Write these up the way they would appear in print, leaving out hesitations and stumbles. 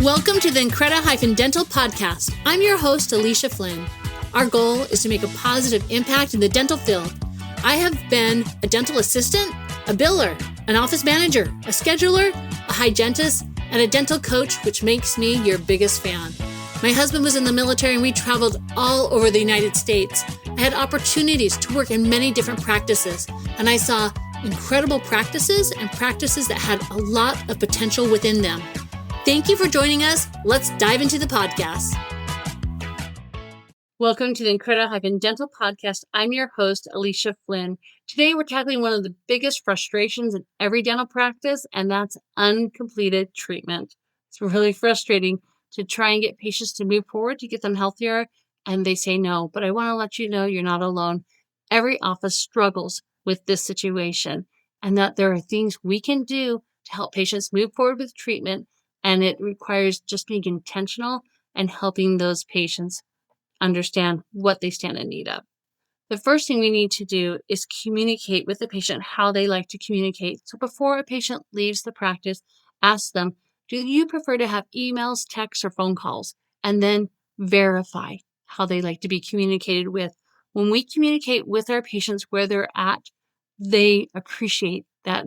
Welcome to the Increda-dental podcast. I'm your host, Alicia Flynn. Our goal is to make a positive impact in the dental field. I have been a dental assistant, a biller, an office manager, a scheduler, a hygienist, and a dental coach, which makes me your biggest fan. My husband was in the military and we traveled all over the United States. I had opportunities to work in many different practices, and I saw incredible practices and practices that had a lot of potential within them. Thank you for joining us. Let's dive into the podcast. Welcome to the Increda-dental podcast. I'm your host, Alicia Flynn. Today, we're tackling one of the biggest frustrations in every dental practice, and that's uncompleted treatment. It's really frustrating to try and get patients to move forward to get them healthier, and they say no. But I want to let you know you're not alone. Every office struggles with this situation, and that there are things we can do to help patients move forward with treatment, and it requires just being intentional and helping those patients understand what they stand in need of. The first thing we need to do is communicate with the patient how they like to communicate. So before a patient leaves the practice, ask them, do you prefer to have emails, texts, or phone calls? And then verify how they like to be communicated with. When we communicate with our patients where they're at, they appreciate that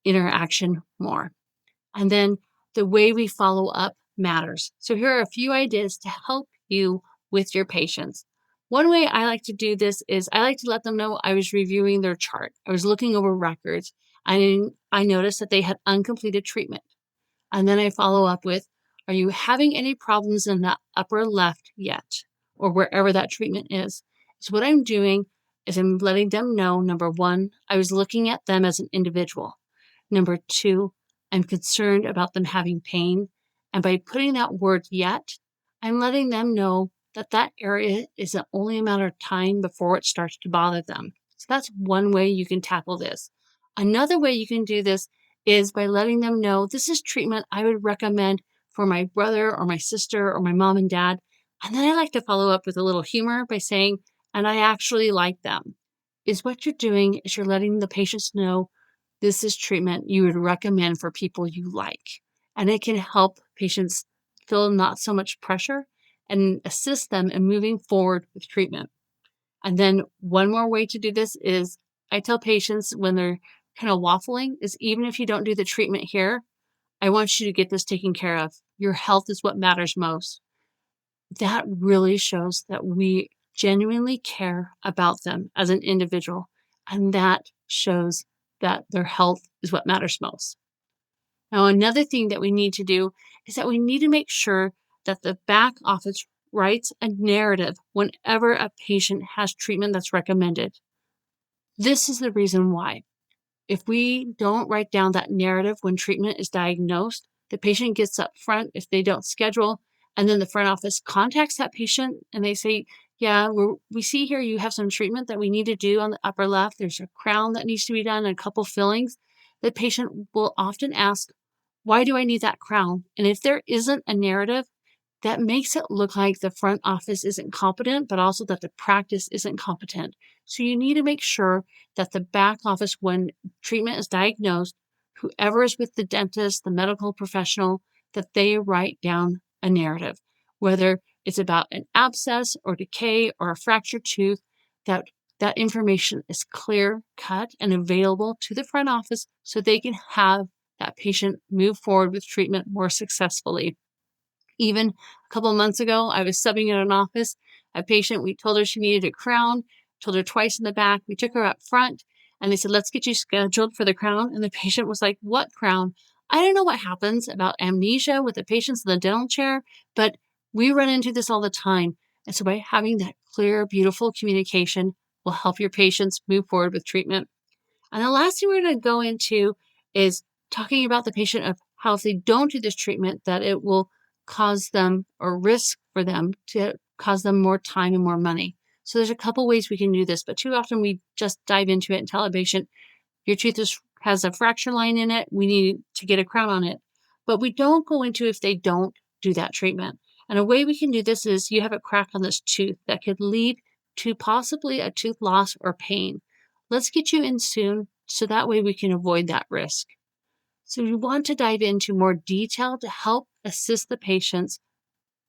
interaction more. And then the way we follow up matters. So here are a few ideas to help you with your patients. One way I like to do this is I like to let them know I was reviewing their chart. I was looking over records, and I noticed that they had uncompleted treatment. And then I follow up with, are you having any problems in the upper left yet, or wherever that treatment is? So what I'm doing is I'm letting them know, number one, I was looking at them as an individual. Number two, I'm concerned about them having pain. And by putting that word yet, I'm letting them know that that area is only a matter of time before it starts to bother them. So that's one way you can tackle this. Another way you can do this is by letting them know this is treatment I would recommend for my brother or my sister or my mom and dad. And then I like to follow up with a little humor by saying, and I actually like them. Is what you're doing is you're letting the patients know this is treatment you would recommend for people you like. And it can help patients feel not so much pressure and assist them in moving forward with treatment. And then one more way to do this is I tell patients when they're kind of waffling is even if you don't do the treatment here, I want you to get this taken care of. Your health is what matters most. That really shows that we genuinely care about them as an individual. And that shows that their health is what matters most. Now, another thing that we need to do is that we need to make sure that the back office writes a narrative whenever a patient has treatment that's recommended. This is the reason why. If we don't write down that narrative when treatment is diagnosed, the patient gets up front if they don't schedule, and then the front office contacts that patient and they say, yeah, we see here you have some treatment that we need to do on the upper left. There's a crown that needs to be done and a couple fillings. The patient will often ask, why do I need that crown? And if there isn't a narrative, that makes it look like the front office isn't competent, but also that the practice isn't competent. So you need to make sure that the back office, when treatment is diagnosed, whoever is with the dentist, the medical professional, that they write down a narrative, whether it's about an abscess or decay or a fractured tooth, that information is clear, cut, and available to the front office so they can have that patient move forward with treatment more successfully. Even a couple of months ago, I was subbing in an office. A patient, we told her she needed a crown, told her twice in the back. We took her up front, and they said, let's get you scheduled for the crown. And the patient was like, what crown? I don't know what happens about amnesia with the patients in the dental chair, but we run into this all the time. And so by having that clear, beautiful communication will help your patients move forward with treatment. And the last thing we're going to go into is talking about the patient of how if they don't do this treatment, that it will cause them or risk for them to cause them more time and more money. So there's a couple ways we can do this, but too often we just dive into it and tell a patient, your tooth has a fracture line in it, we need to get a crown on it. But we don't go into if they don't do that treatment. And a way we can do this is you have a crack on this tooth that could lead to possibly a tooth loss or pain. Let's get you in soon so that way we can avoid that risk. So you want to dive into more detail to help assist the patients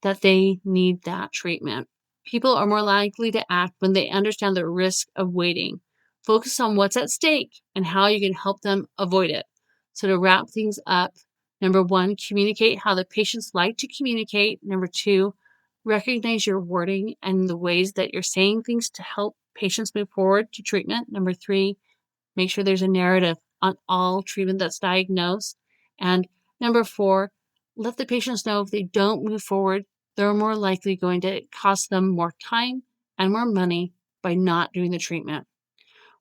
that they need that treatment. People are more likely to act when they understand the risk of waiting. Focus on what's at stake and how you can help them avoid it. So, to wrap things up, number one, communicate how the patients like to communicate. Number two, recognize your wording and the ways that you're saying things to help patients move forward to treatment. Number three, make sure there's a narrative on all treatment that's diagnosed. And number four, let the patients know if they don't move forward, they're more likely going to cost them more time and more money by not doing the treatment.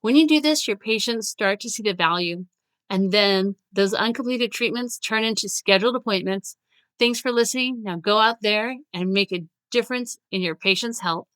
When you do this, your patients start to see the value, and then those uncompleted treatments turn into scheduled appointments. Thanks for listening. Now go out there and make a difference in your patient's health.